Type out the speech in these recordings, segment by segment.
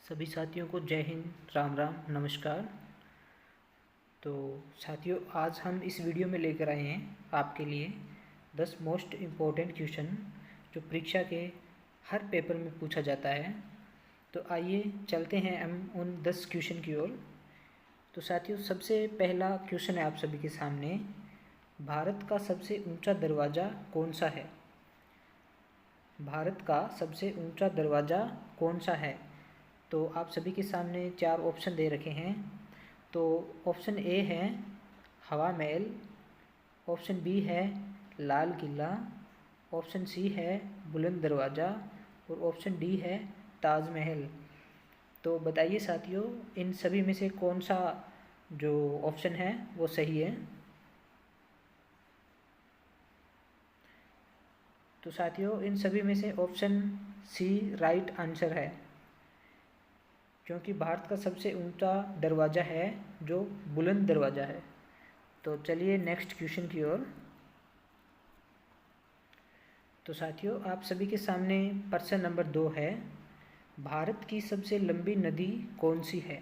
सभी साथियों को जय हिंद, राम राम, नमस्कार। तो साथियों, आज हम इस वीडियो में लेकर आए हैं आपके लिए 10 मोस्ट इम्पोर्टेंट क्वेश्चन जो परीक्षा के हर पेपर में पूछा जाता है। तो आइए चलते हैं हम उन 10 क्वेश्चन की ओर। तो साथियों, सबसे पहला क्वेश्चन है आप सभी के सामने, भारत का सबसे ऊंचा दरवाज़ा कौन सा है? भारत का सबसे ऊंचा दरवाज़ा कौन सा है? तो आप सभी के सामने 4 ऑप्शन दे रखे हैं। तो ऑप्शन ए है हवा महल, ऑप्शन बी है लाल किला, ऑप्शन सी है बुलंद दरवाज़ा और ऑप्शन डी है ताजमहल। तो बताइए साथियों, इन सभी में से कौन सा जो ऑप्शन है वो सही है? तो साथियों, इन सभी में से ऑप्शन सी राइट आंसर है, क्योंकि भारत का सबसे ऊंचा दरवाज़ा है जो बुलंद दरवाज़ा है। तो चलिए नेक्स्ट क्वेश्चन की ओर। तो साथियों, आप सभी के सामने प्रश्न नंबर 2 है, भारत की सबसे लंबी नदी कौन सी है?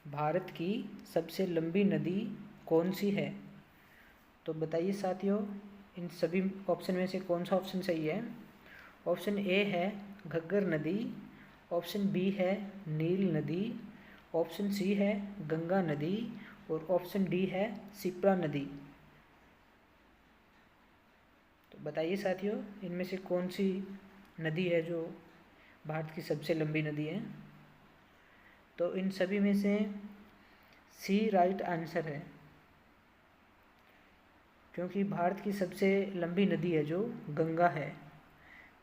भारत की सबसे लंबी नदी कौन सी है? तो बताइए साथियों, इन सभी ऑप्शन में से कौन सा ऑप्शन सही है? ऑप्शन ए है घग्गर नदी, ऑप्शन बी है नील नदी, ऑप्शन सी है गंगा नदी और ऑप्शन डी है शिप्रा नदी। तो बताइए साथियों, इनमें से कौन सी नदी है जो भारत की सबसे लंबी नदी है? तो इन सभी में से सी राइट आंसर है, क्योंकि भारत की सबसे लंबी नदी है जो गंगा है।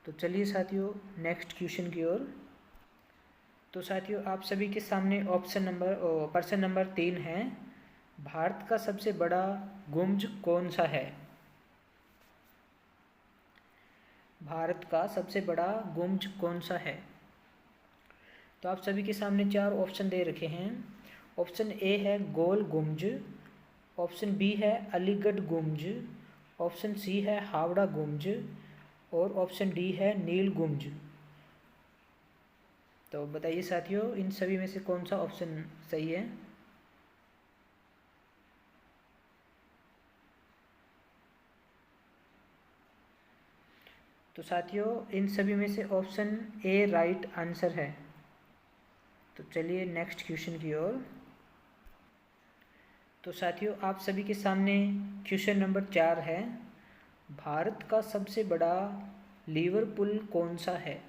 तो चलिए साथियों नेक्स्ट क्वेश्चन की ओर। तो साथियों, आप सभी के सामने प्रश्न नंबर 3 है, भारत का सबसे बड़ा गुंबद कौन सा है? भारत का सबसे बड़ा गुंबद कौन सा है? तो आप सभी के सामने 4 ऑप्शन दे रखे हैं। ऑप्शन ए है गोल गुंबद, ऑप्शन बी है अलीगढ़ गुंबद, ऑप्शन सी है हावड़ा गुंबद और ऑप्शन डी है नील गुंबद। तो बताइए साथियों, इन सभी में से कौन सा ऑप्शन सही है? तो साथियों, इन सभी में से ऑप्शन ए राइट आंसर है। तो चलिए नेक्स्ट क्वेश्चन की ओर। तो साथियों, आप सभी के सामने क्वेश्चन नंबर 4 है, भारत का सबसे बड़ा लिवरपूल कौन सा है?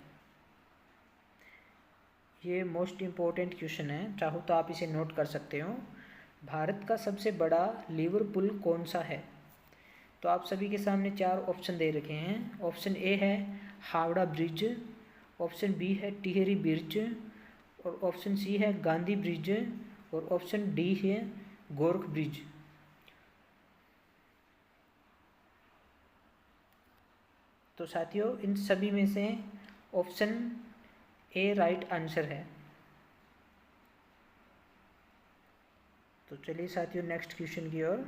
ये मोस्ट इम्पोर्टेंट क्वेश्चन है, चाहो तो आप इसे नोट कर सकते हो। भारत का सबसे बड़ा लिवरपूल कौन सा है? तो आप सभी के सामने 4 ऑप्शन दे रखे हैं। ऑप्शन ए है हावड़ा ब्रिज, ऑप्शन बी है टिहरी ब्रिज और ऑप्शन सी है गांधी ब्रिज और ऑप्शन डी है गोरख ब्रिज। तो साथियों, इन सभी में से ऑप्शन ए राइट आंसर है। तो चलिए साथियों नेक्स्ट क्वेश्चन की ओर।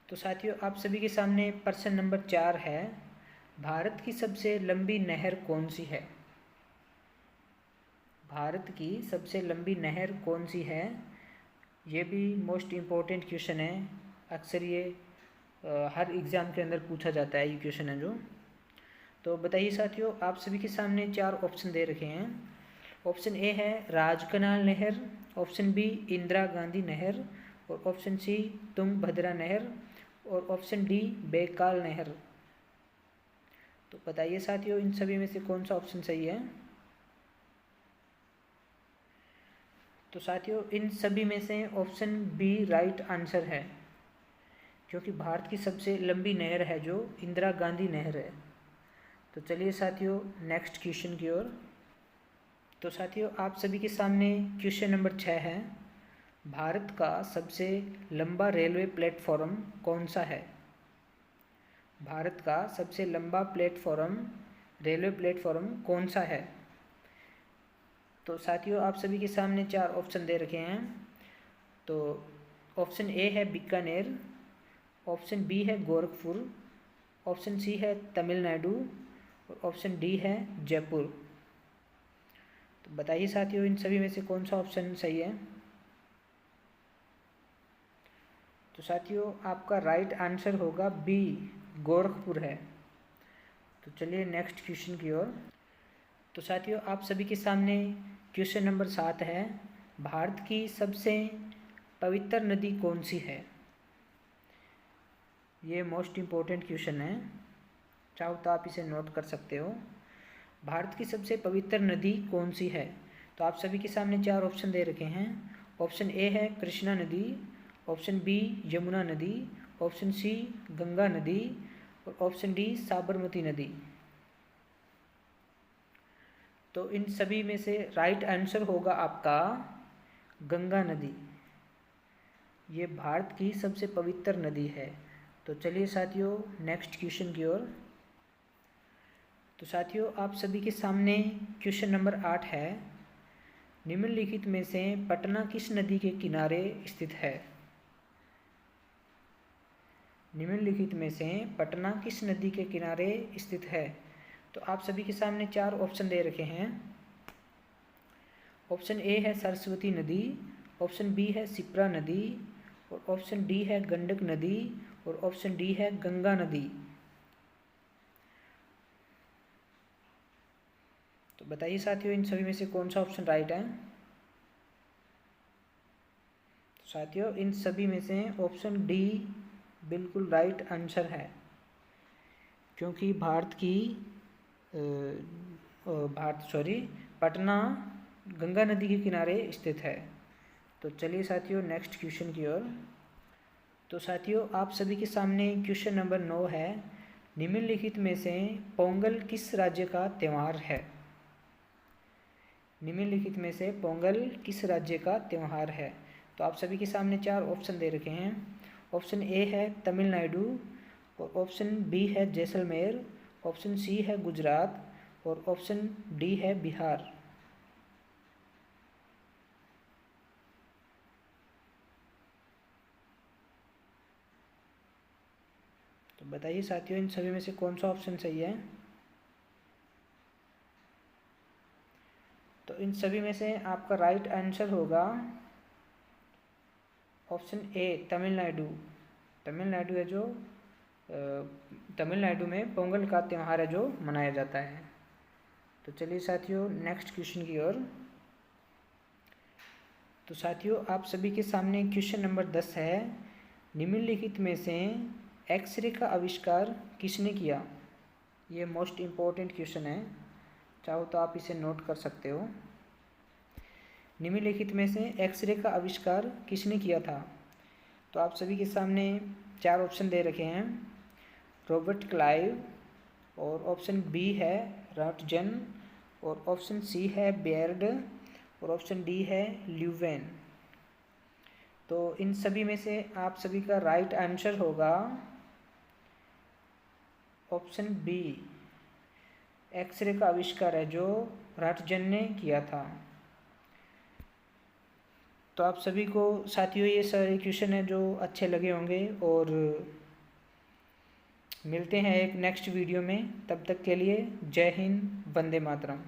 तो साथियों, आप सभी के सामने प्रश्न नंबर 4 है, भारत की सबसे लंबी नहर कौन सी है? भारत की सबसे लंबी नहर कौन सी है? ये भी मोस्ट इम्पोर्टेंट क्वेश्चन है, अक्सर ये हर एग्ज़ाम के अंदर पूछा जाता है, ये क्वेश्चन है जो। तो बताइए साथियों, आप सभी के सामने 4 ऑप्शन दे रखे हैं। ऑप्शन ए है राजकनाल नहर, ऑप्शन बी इंदिरा गांधी नहर और ऑप्शन सी तुंगभद्रा नहर और ऑप्शन डी बैकाल नहर। तो बताइए साथियों, इन सभी में से कौन सा ऑप्शन सही है? तो साथियों, इन सभी में से ऑप्शन बी राइट आंसर है, क्योंकि भारत की सबसे लंबी नहर है जो इंदिरा गांधी नहर है। तो चलिए साथियों नेक्स्ट क्वेश्चन की ओर। तो साथियों, आप सभी के सामने क्वेश्चन नंबर 6 है, भारत का सबसे लंबा रेलवे प्लेटफॉर्म कौन सा है? भारत का सबसे लंबा रेलवे प्लेटफॉर्म कौन सा है? तो साथियों, आप सभी के सामने 4 ऑप्शन दे रखे हैं। तो ऑप्शन ए है बीकानेर, ऑप्शन बी है गोरखपुर, ऑप्शन सी है तमिलनाडु और ऑप्शन डी है जयपुर। तो बताइए साथियों, इन सभी में से कौन सा ऑप्शन सही है। तो साथियों आपका राइट आंसर होगा बी, गोरखपुर है। तो चलिए नेक्स्ट क्वेश्चन की ओर। तो साथियों आप सभी के सामने क्वेश्चन नंबर 7 है, भारत की सबसे पवित्र नदी कौन सी है। ये मोस्ट इम्पोर्टेंट क्वेश्चन है, चाहो तो आप इसे नोट कर सकते हो। भारत की सबसे पवित्र नदी कौन सी है। तो आप सभी के सामने 4 ऑप्शन दे रखे हैं। ऑप्शन ए है कृष्णा नदी, ऑप्शन बी यमुना नदी, ऑप्शन सी गंगा नदी और ऑप्शन डी साबरमती नदी। तो इन सभी में से राइट आंसर होगा आपका गंगा नदी। ये भारत की सबसे पवित्र नदी है। तो चलिए साथियों नेक्स्ट क्वेश्चन की ओर। तो साथियों आप सभी के सामने क्वेश्चन नंबर 8 है, निम्नलिखित में से पटना किस नदी के किनारे स्थित है। निम्नलिखित में से पटना किस नदी के किनारे स्थित है। तो आप सभी के सामने 4 ऑप्शन दे रखे हैं। ऑप्शन ए है सरस्वती नदी, ऑप्शन बी है शिप्रा नदी और ऑप्शन डी है गंडक नदी और ऑप्शन डी है गंगा नदी। तो बताइए साथियों इन सभी में से कौन सा ऑप्शन राइट है। तो साथियों इन सभी में से ऑप्शन डी बिल्कुल राइट आंसर है, क्योंकि पटना गंगा नदी के किनारे स्थित है। तो चलिए साथियों नेक्स्ट क्वेश्चन की ओर। तो साथियों आप सभी के सामने क्वेश्चन नंबर 9 है, निम्नलिखित में से पोंगल किस राज्य का त्यौहार है। निम्नलिखित में से पोंगल किस राज्य का त्यौहार है। तो आप सभी के सामने 4 ऑप्शन दे रखे हैं। ऑप्शन ए है तमिलनाडु और ऑप्शन बी है जैसलमेर, ऑप्शन सी है गुजरात और ऑप्शन डी है बिहार। तो बताइए साथियों इन सभी में से कौन सा ऑप्शन सही है। तो इन सभी में से आपका राइट आंसर होगा ऑप्शन ए तमिलनाडु। तमिलनाडु है जो तमिलनाडु में पोंगल का त्यौहार है जो मनाया जाता है। तो चलिए साथियों नेक्स्ट क्वेश्चन की ओर। तो साथियों आप सभी के सामने क्वेश्चन नंबर 10 है, निम्नलिखित में से एक्सरे का आविष्कार किसने किया। ये मोस्ट इम्पोर्टेंट क्वेश्चन है, चाहो तो आप इसे नोट कर सकते हो। निम्नलिखित में से एक्सरे का आविष्कार किसने किया था। तो आप सभी के सामने 4 ऑप्शन दे रखे हैं। रॉबर्ट क्लाइव और ऑप्शन बी है रॉटजन और ऑप्शन सी है बेयर्ड और ऑप्शन डी है ल्यूवेन। तो इन सभी में से आप सभी का राइट आंसर होगा ऑप्शन बी, एक्सरे का आविष्कार है जो रॉटजन ने किया था। तो आप सभी को साथियों ये सारे क्वेश्चन हैं जो अच्छे लगे होंगे और मिलते हैं एक नेक्स्ट वीडियो में। तब तक के लिए जय हिंद, वंदे मातरम।